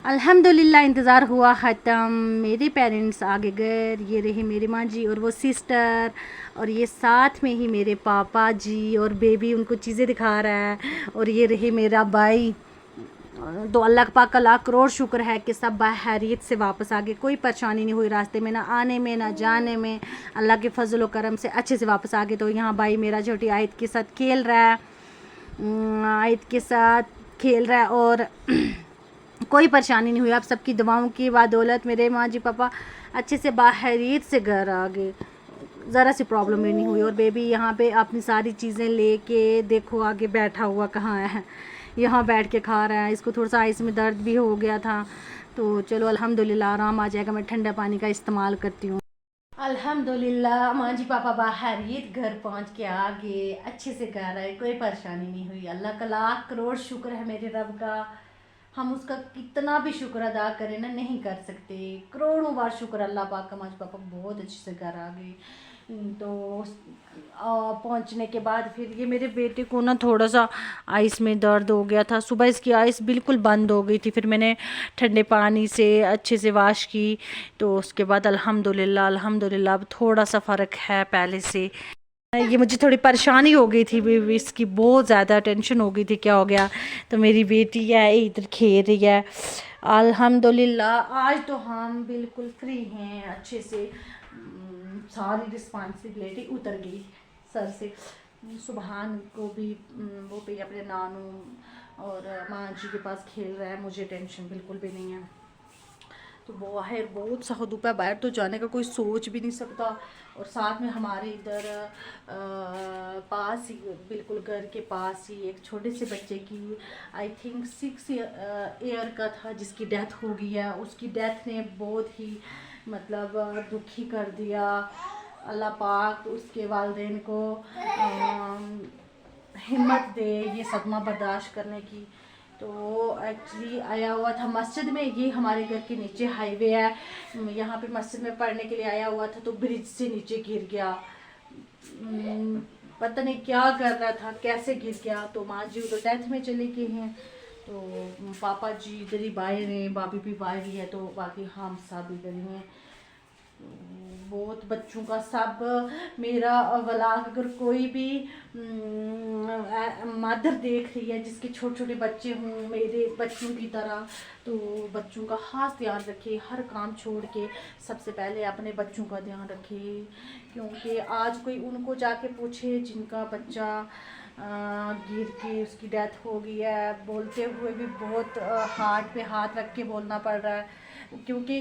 अल्हम्दुलिल्लाह इंतज़ार हुआ ख़त्म। मेरे पेरेंट्स आगे गए, ये रही मेरी माँ जी और वो सिस्टर, और ये साथ में ही मेरे पापा जी और बेबी उनको चीज़ें दिखा रहा है, और ये रही मेरा भाई। तो अल्लाह पाक का लाख करोड़ शुक्र है कि सब बाहरियत से वापस आ गए, कोई परेशानी नहीं हुई रास्ते में, ना आने में ना जाने में। अल्लाह के फजल व करम से अच्छे से वापस आ गए। तो यहाँ भाई मेरा छोटी आयत के साथ खेल रहा है, आयत के साथ खेल रहा है, और कोई परेशानी नहीं हुई। आप सबकी दुआओं की बदौलत मेरे माँ जी पापा अच्छे से बाहरियत से घर आ गए, ज़रा सी प्रॉब्लम ही नहीं हुई। और बेबी यहाँ पे अपनी सारी चीज़ें लेके देखो आगे बैठा हुआ कहाँ है, यहाँ बैठ के खा रहा है। इसको थोड़ा सा आइस में दर्द भी हो गया था, तो चलो अल्हम्दुलिल्लाह आराम आ जाएगा। मैं ठंडा पानी का इस्तेमाल करती हूँ। अल्हम्दुलिल्लाह माँ जी पापा बाहरियत घर पहुँच के आ गए, अच्छे से घर आए, कोई परेशानी नहीं हुई। अल्लाह का लाख करोड़ शुक्र है मेरे रब का। हम उसका कितना भी शुक्र अदा करें ना, नहीं कर सकते। करोड़ों बार शुक्र अल्लाह पाक का। माँ जी पापा बहुत अच्छे से घर आ गए। तो पहुंचने के बाद फिर ये मेरे बेटे को ना थोड़ा सा आइस में दर्द हो गया था। सुबह इसकी आइस बिल्कुल बंद हो गई थी, फिर मैंने ठंडे पानी से अच्छे से वाश की, तो उसके बाद अल्हम्दुलिल्लाह अल्हम्दुलिल्लाह अब थोड़ा सा फ़र्क है पहले से। ये मुझे थोड़ी परेशानी हो गई थी, इसकी बहुत ज़्यादा टेंशन हो गई थी क्या हो गया। तो मेरी बेटी है इधर खेल रही है। अल्हम्दुलिल्लाह आज तो हम बिल्कुल फ्री हैं अच्छे से। सारी रिस्पॉन्सिबिलिटी उतर गई सर से। सुबहान को भी वो पे अपने नानू और माँ जी के पास खेल रहा है, मुझे टेंशन बिल्कुल भी नहीं है। तो बाहर बहुत सा धूप है, बाहर तो जाने का कोई सोच भी नहीं सकता। और साथ में हमारे इधर पास ही बिल्कुल घर के पास ही एक छोटे से बच्चे की आई थिंक 6 ईयर का था जिसकी डेथ हो गई है। उसकी डेथ ने बहुत ही मतलब दुखी कर दिया। अल्लाह पाक उसके वालिदैन को हिम्मत दे ये सदमा बर्दाश्त करने की। तो एक्चुअली आया हुआ था मस्जिद में, ये हमारे घर के नीचे हाईवे है, यहाँ पे मस्जिद में पढ़ने के लिए आया हुआ था, तो ब्रिज से नीचे गिर गया। पता नहीं क्या कर रहा था, कैसे गिर गया। तो माँ जी उधर डेथ में चली गई हैं, तो पापा जी इधर ही बाहर हैं, भाभी भी बाहर ही है, तो बाकी हम सब इधर ही हैं। बहुत बच्चों का सब मेरा व्लॉग अगर कोई भी मदर देख रही है जिसके छोटे छोटे बच्चे हों मेरे बच्चों की तरह, तो बच्चों का खास ध्यान रखे। हर काम छोड़ के सबसे पहले अपने बच्चों का ध्यान रखे, क्योंकि आज कोई उनको जाके पूछे जिनका बच्चा गिर के उसकी डेथ हो गई है, बोलते हुए भी बहुत हार्ट पे हाथ रख के बोलना पड़ रहा है। क्योंकि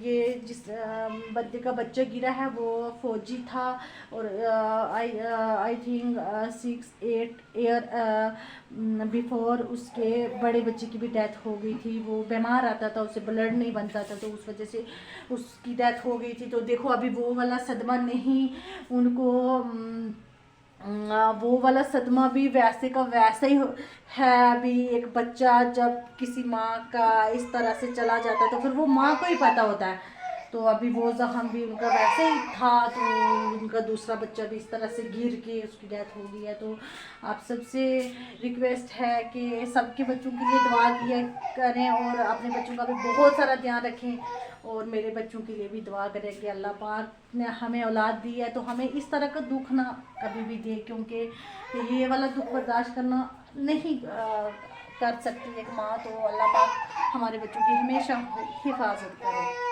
ये जिस बंदे का बच्चा गिरा है वो फौजी था, और आई थिंक 6-8 ईयर बिफोर उसके बड़े बच्चे की भी डेथ हो गई थी। वो बीमार आता था, उससे ब्लड नहीं बनता था, तो उस वजह से उसकी डेथ हो गई थी। तो देखो अभी वो वाला सदमा नहीं उनको वो वाला सदमा भी वैसे का वैसा ही है। अभी एक बच्चा जब किसी माँ का इस तरह से चला जाता है तो फिर वो माँ को ही पता होता है। तो अभी वो जख्म भी उनका वैसे ही था, तो उनका दूसरा बच्चा भी इस तरह से गिर के उसकी डेथ हो गई है। तो आप सबसे रिक्वेस्ट है कि सबके बच्चों के लिए दुआ किया करें, और अपने बच्चों का भी बहुत सारा ध्यान रखें, और मेरे बच्चों के लिए भी दुआ करें कि अल्लाह पाक ने हमें औलाद दी है तो हमें इस तरह का दुख ना कभी भी दे, क्योंकि ये वाला दुख बर्दाश्त करना नहीं कर सकती एक माँ। तो अल्लाह पाक हमारे बच्चों की हमेशा हिफाजत करे।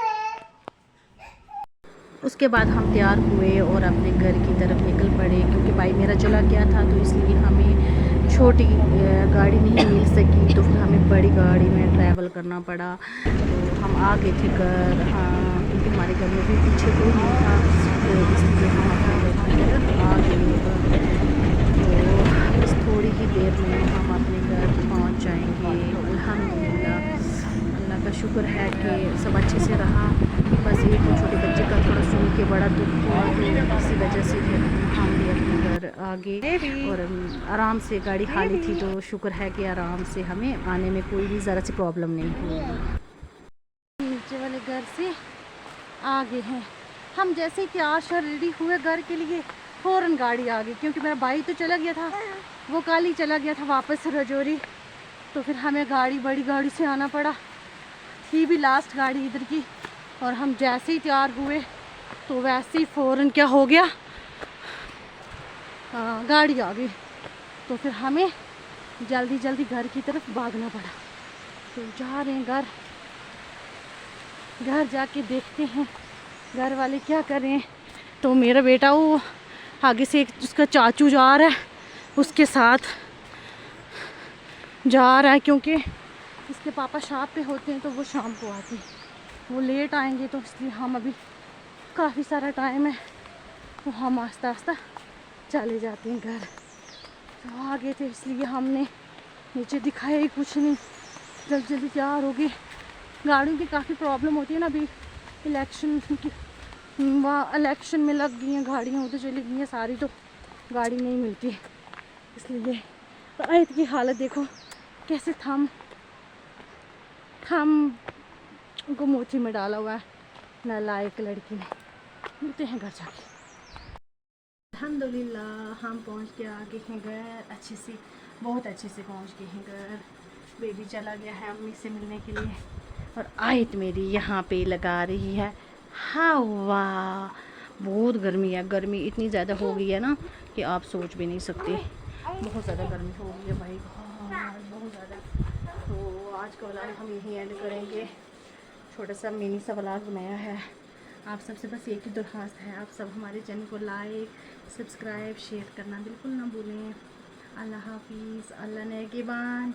उसके बाद हम तैयार हुए और अपने घर की तरफ निकल पड़े, क्योंकि भाई मेरा चला गया था, तो इसलिए हमें छोटी गाड़ी नहीं मिल सकी, तो फिर हमें बड़ी गाड़ी में ट्रैवल करना पड़ा। तो हम आ गए थे घर, हाँ, क्योंकि हमारे घर में भी पीछे कोई नहीं था, तो इसलिए हम अपने घर की तरफ आ गए। तो बस थोड़ी ही देर में हम अपने घर पहुंच जाएंगे। अल्हम्दुलिल्लाह अल्लाह का शुक्र है कि सब अच्छे से रहा। बस एक छोटे बच्चे का थोड़ा सुन के बड़ा दुख हुआ, तो इसी वजह से फिर हम भी अपने घर आ गए, और आराम से गाड़ी खाली थी, तो शुक्र है कि आराम से हमें आने में कोई भी ज़रा सी प्रॉब्लम नहीं हुई। नीचे वाले घर से आ गए हैं हम। जैसे ही तैयार शर रेडी हुए घर के लिए, फ़ौरन गाड़ी आ गई, क्योंकि मेरा भाई तो चला गया था, वो कल ही चला गया था वापस रजौरी, तो फिर हमें बड़ी गाड़ी से आना पड़ा। थी भी लास्ट गाड़ी इधर की, और हम जैसे ही तैयार हुए तो वैसे ही फ़ौरन क्या हो गया, गाड़ी आ गई। तो फिर हमें जल्दी जल्दी घर की तरफ भागना पड़ा। तो जा रहे हैं घर, घर जाके देखते हैं घर वाले क्या कर रहे हैं। तो मेरा बेटा वो आगे से एक उसका चाचू जा रहा है, उसके साथ जा रहा है, क्योंकि इसके पापा शॉप पे होते हैं तो वो शाम को आते हैं, वो लेट आएंगे, तो इसलिए हम अभी काफ़ी सारा टाइम है तो हम आस्ता आस्ता चले जाते हैं घर। तो आगे थे इसलिए हमने नीचे दिखाया ही कुछ नहीं, जल्दी जल्दी तैयार हो गए। गाड़ियों की काफ़ी प्रॉब्लम होती है ना, अभी इलेक्शन की वहाँ इलेक्शन में लग गई हैं गाड़ियाँ, उधर चली गई हैं सारी, तो गाड़ी नहीं मिलती इसलिए। तो आयत की हालत देखो कैसे थम उनको मोची में डाला हुआ है, नालायक लड़की ने। मिलते हैं घर जाके। अल्हम्दुलिल्लाह हम पहुंच के आ गए हैं घर, अच्छे से, बहुत अच्छे से पहुंच गए हैं घर। बेबी चला गया है अम्मी से मिलने के लिए, और आयत मेरी यहाँ पे लगा रही है हवा। बहुत गर्मी है, गर्मी इतनी ज़्यादा हो गई है ना कि आप सोच भी नहीं सकते, बहुत ज़्यादा गर्मी हो गई है भाई, बहुत ज़्यादा। तो आज का व्लॉग हम यहीं एंड करेंगे, छोटा सा मिनी सा व्लॉग बनाया है। आप सबसे बस एक ही दरख्वास्त है, आप सब हमारे चैनल को लाइक सब्सक्राइब शेयर करना बिल्कुल ना भूलें। अल्लाह हाफिज़, अल्लाह नेगेबान।